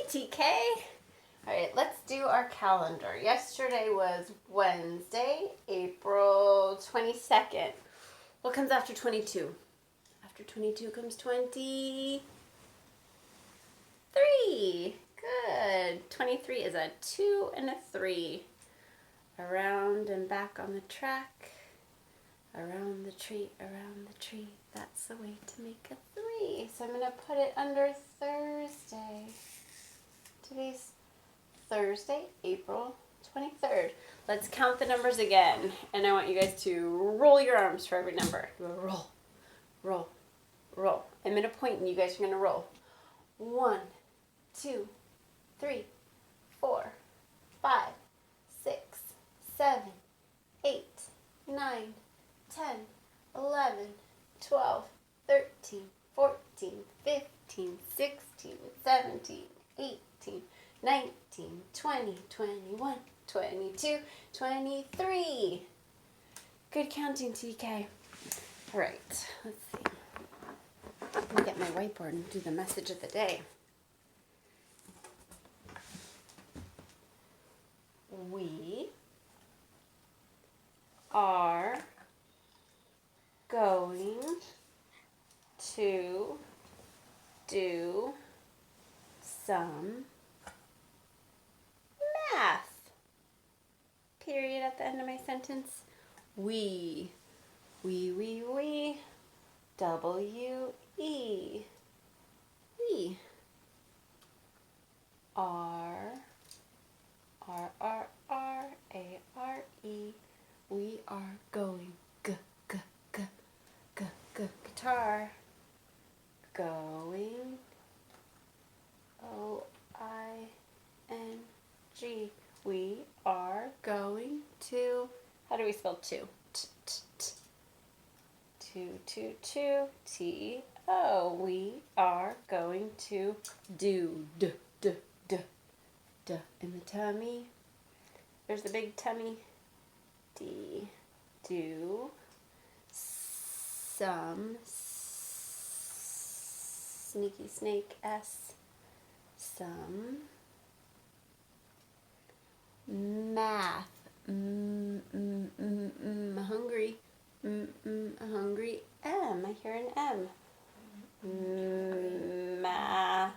TK. All right, let's do our calendar. Yesterday was Wednesday, April 22nd. What comes after 22? After 22 comes 23. Good. 23 is a 2 and a 3. Around and back on the track. Around the tree, around the tree. That's the way to make a 3. So I'm going to put it under Thursday. Today's Thursday, April 23rd. Let's count the numbers again. And I want you guys to roll your arms for every number. Roll, roll, roll. I'm going to point and you guys are going to roll. 1, 2, 3, 4, 5, 6, 7, 8, 9, 10, 11, 12, 13, 14, 15, 16, 17, 18, 19, 20, 21, 22, 23. Good counting, TK. All right, let's see. Let me get my whiteboard and do the message of the day. We are going to do some math. Period at the end of my sentence. We, W-E. We are, R-R-R-A-R-E. We are going, guitar. Going, O-I-N-G. We are going to, how do we spell two? T-O. We are going to do, in the tummy. There's the big tummy. D, do, some, sneaky snake, S, some, math, hungry, hungry, M, I hear an M, math.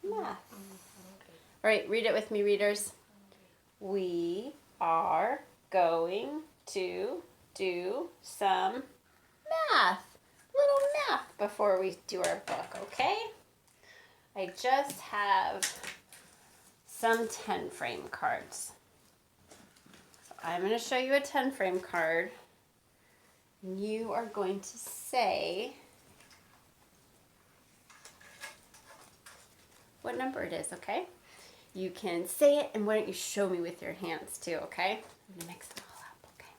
All right, read it with me, readers. We are going to do some math. Little math before we do our book, okay? I just have some 10 frame cards. So I'm going to show you a 10 frame card. You are going to say what number it is, okay? You can say it, and why don't you show me with your hands too, okay? I'm going to mix them all up, okay?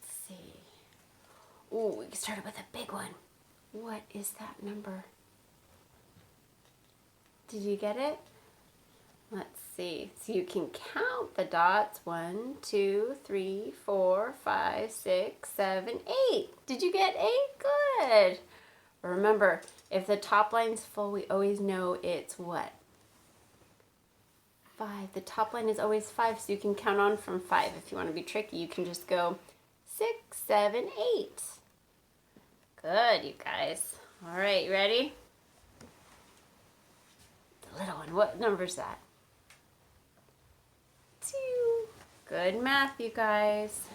Let's see. Ooh, we started with a big one. What is that number? Did you get it? Let's see. So you can count the dots. 1, 2, 3, 4, 5, 6, 7, 8. Did you get 8? Good. Remember, if the top line's full, we always know it's what? 5. The top line is always 5, so you can count on from 5. If you want to be tricky, you can just go 6, 7, 8. Good, you guys. All right, you ready? The little one, what number is that? 2. Good math, you guys.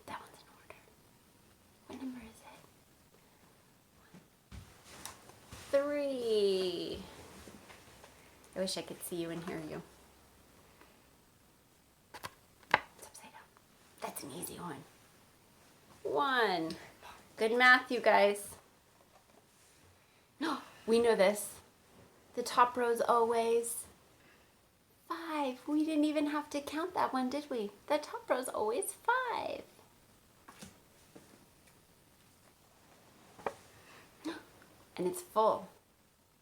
That one's in order. What number is it? 3. I wish I could see you and hear you. It's upside down. That's an easy one. 1. Good math, you guys. No, we know this. The top row's always 5. We didn't even have to count that one, did we? The top row's always 5. And it's full.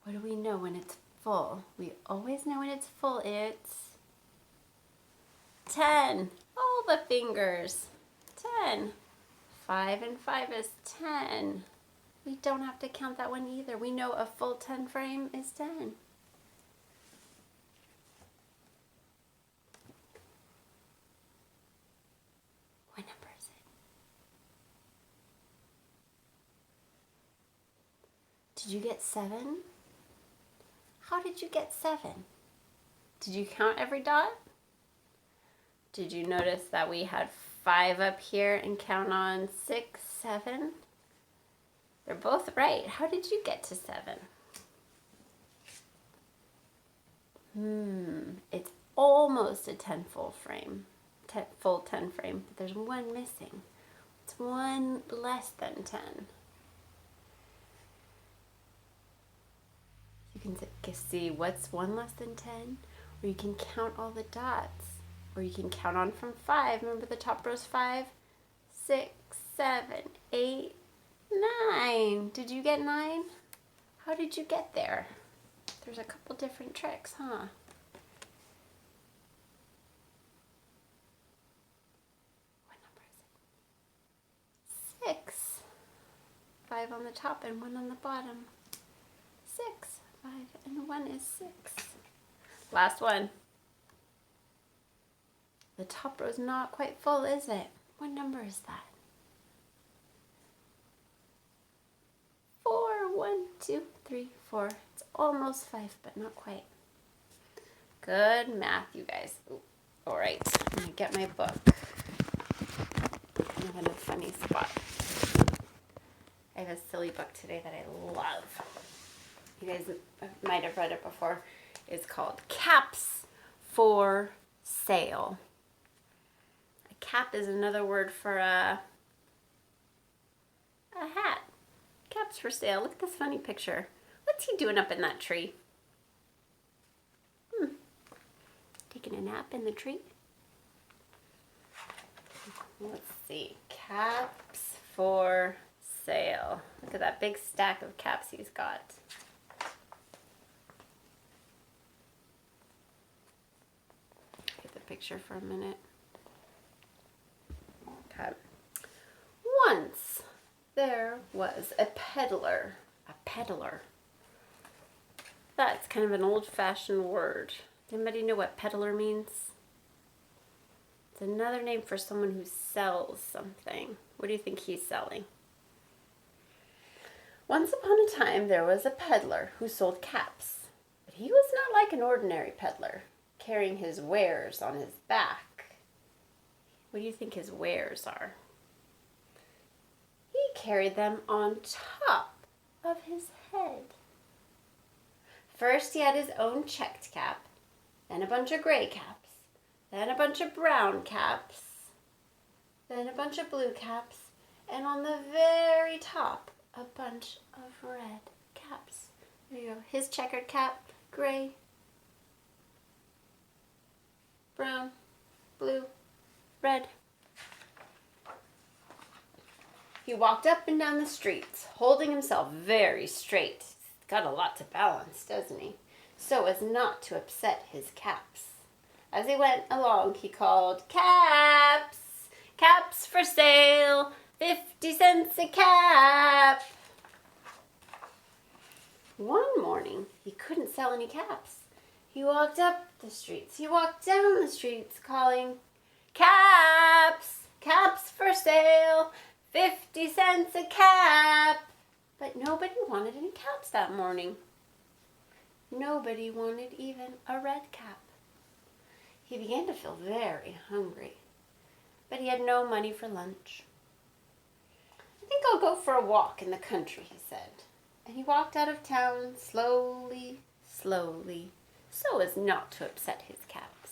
What do we know when it's full? We always know when it's full. It's 10. All the fingers. 10. 5 and 5 is 10. We don't have to count that one either. We know a full 10 frame is 10. What number is it? Did you get 7? How did you get 7? Did you count every dot? Did you notice that we had 5 up here and count on 6, 7? They're both right. How did you get to 7? It's almost a 10 full frame. Full 10 frame, but there's one missing. It's one less than 10. You can see what's one less than 10, or you can count all the dots, or you can count on from 5. Remember the top row's 5, 6, 7, 8, 9. Did you get 9? How did you get there? There's a couple different tricks, huh? What number is it? 6. 5 on the top and 1 on the bottom. 6. 5 and 1 is 6. Last one. The top row's not quite full, is it? What number is that? 4. 1, 2, 3, 4. It's almost 5, but not quite. Good math, you guys. Ooh. All right, I'm gonna get my book. I'm in a funny spot. I have a silly book today that I love. You guys might have read it before. It's called Caps for Sale. A cap is another word for a hat. Caps for sale. Look at this funny picture. What's he doing up in that tree? Taking a nap in the tree? Let's see. Caps for sale. Look at that big stack of caps he's got. Get the picture for a minute. Okay. Once there was a peddler. A peddler. That's kind of an old-fashioned word. Anybody know what peddler means? It's another name for someone who sells something. What do you think he's selling? Once upon a time, there was a peddler who sold caps. But he was not like an ordinary peddler, carrying his wares on his back. What do you think his wares are? He carried them on top of his head. First, he had his own checked cap, then a bunch of gray caps, then a bunch of brown caps, then a bunch of blue caps, and on the very top, a bunch of red caps. There you go. His checkered cap, gray, brown, blue, red. He walked up and down the streets, holding himself very straight. He's got a lot to balance, doesn't he? So as not to upset his caps. As he went along, he called, "Caps! Caps for sale! 50 cents a cap!" One morning, he couldn't sell any caps. He walked up the streets, he walked down the streets, calling, "Caps! Caps for sale! 50 cents a cap!" But nobody wanted any caps that morning. Nobody wanted even a red cap. He began to feel very hungry, but he had no money for lunch. "I think I'll go for a walk in the country," he said. And he walked out of town slowly, slowly, so as not to upset his caps.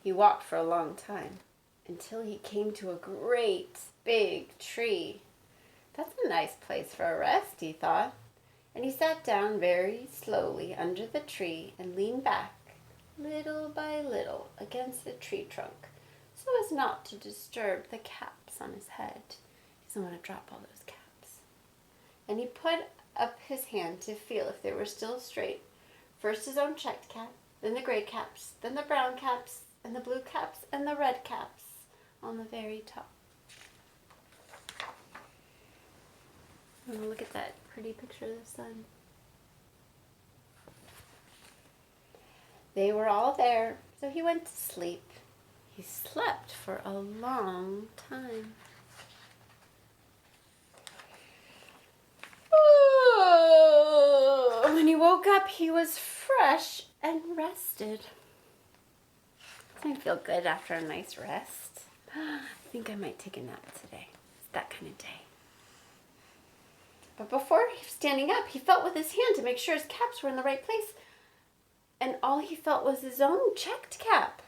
He walked for a long time until he came to a great big tree. That's a nice place for a rest, he thought, and he sat down very slowly under the tree and leaned back, little by little, against the tree trunk, so as not to disturb the caps on his head. He doesn't want to drop all those caps. And he put up his hand to feel if they were still straight. First his own checked cap, then the gray caps, then the brown caps, and the blue caps, and the red caps on the very top. Oh, look at that pretty picture of the sun. They were all there, so he went to sleep. He slept for a long time. Oh, when he woke up, he was fresh and rested. Doesn't feel good after a nice rest. I think I might take a nap today. It's that kind of day. But before standing up, he felt with his hand to make sure his caps were in the right place. And all he felt was his own checked cap.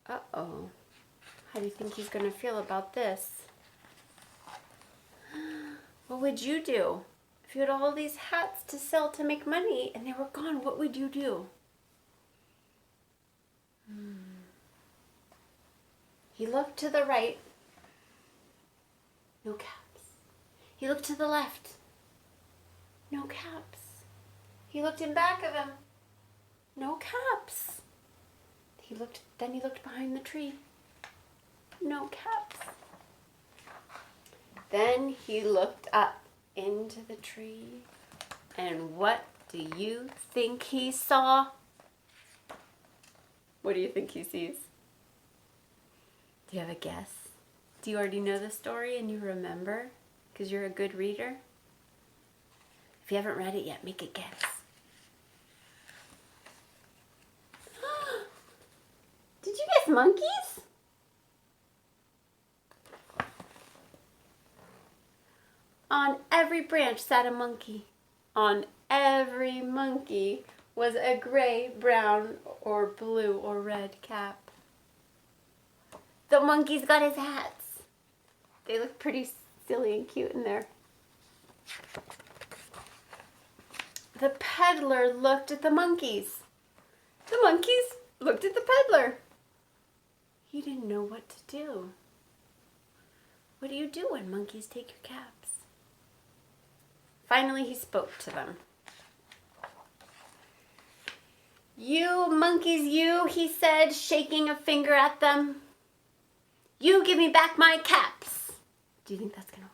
Uh-oh. How do you think he's going to feel about this? What would you do? If you had all these hats to sell to make money and they were gone, what would you do? He looked to the right. No caps. He looked to the left. No caps. He looked in back of him. No caps. Then he looked behind the tree. No caps. Then he looked up into the tree. And what do you think he saw? What do you think he sees? Do you have a guess? Do you already know the story and you remember? Because you're a good reader? If you haven't read it yet, make a guess. Did you guess monkeys? On every branch sat a monkey. On every monkey was a gray, brown, or blue, or red cap. The monkey's got his hats. They look pretty silly and cute in there. The peddler looked at the monkeys. The monkeys looked at the peddler. He didn't know what to do. What do you do when monkeys take your caps? Finally, he spoke to them. You monkeys, you, he said, shaking a finger at them. You give me back my caps. Do you think that's going to work?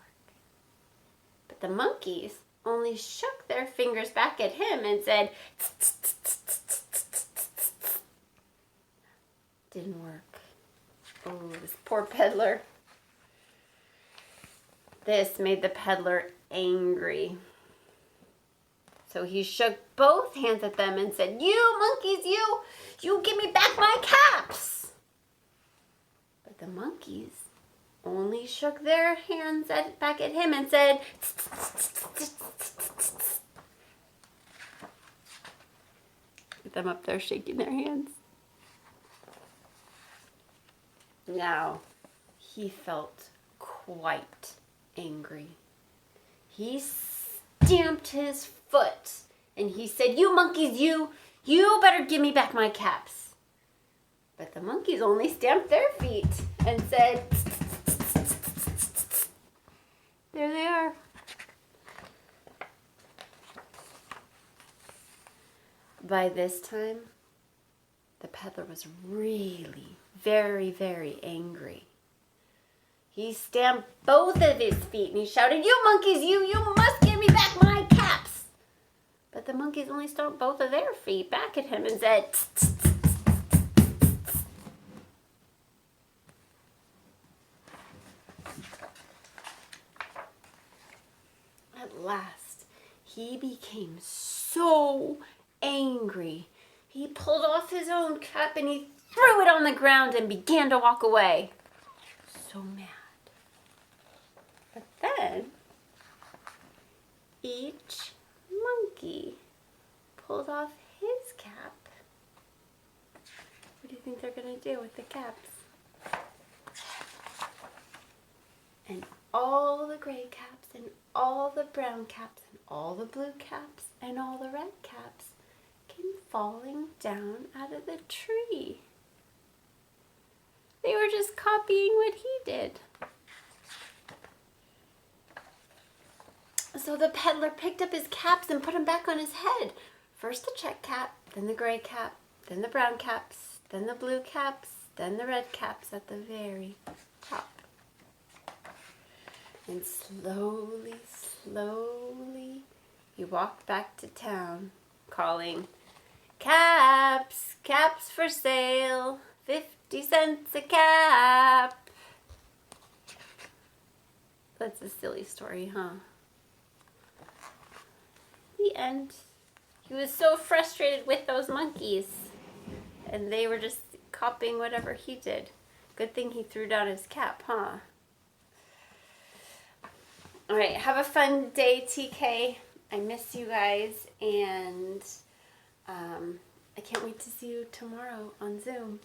But the monkeys only shook their fingers back at him and said, tss, tss, tss, tss, tss, tss, tss, tss. Didn't work. Oh, this poor peddler. This made the peddler angry. So he shook both hands at them and said, you monkeys, you give me back my caps. But the monkeys only shook their hands back at him and said, tss, tss, tss, tss, tss, tss, tss. Get them up there shaking their hands. Now, he felt quite angry. He stamped his foot and he said, you monkeys, you better give me back my caps. But the monkeys only stamped their feet and said, there they are. By this time, the peddler was really very, very angry. He stamped both of his feet and he shouted, you monkeys, you must give me back my caps. But the monkeys only stomped both of their feet back at him and said, tss, tss, tss, tss, tss, tss. At last, he became so angry. He pulled off his own cap and he threw it on the ground and began to walk away. So mad. But then, each monkey pulled off his cap. What do you think they're going to do with the caps? And all the gray caps and all the brown caps and all the blue caps and all the red caps came falling down out of the tree. They were just copying what he did. So the peddler picked up his caps and put them back on his head. First the check cap, then the gray cap, then the brown caps, then the blue caps, then the red caps at the very top. And slowly, slowly, he walked back to town, calling, "Caps, caps for sale, 50 cents a cap." That's a silly story, huh? The end. He was so frustrated with those monkeys, and they were just copying whatever he did. Good thing he threw down his cap, huh? All right, have a fun day, TK. I miss you guys, and I can't wait to see you tomorrow on Zoom.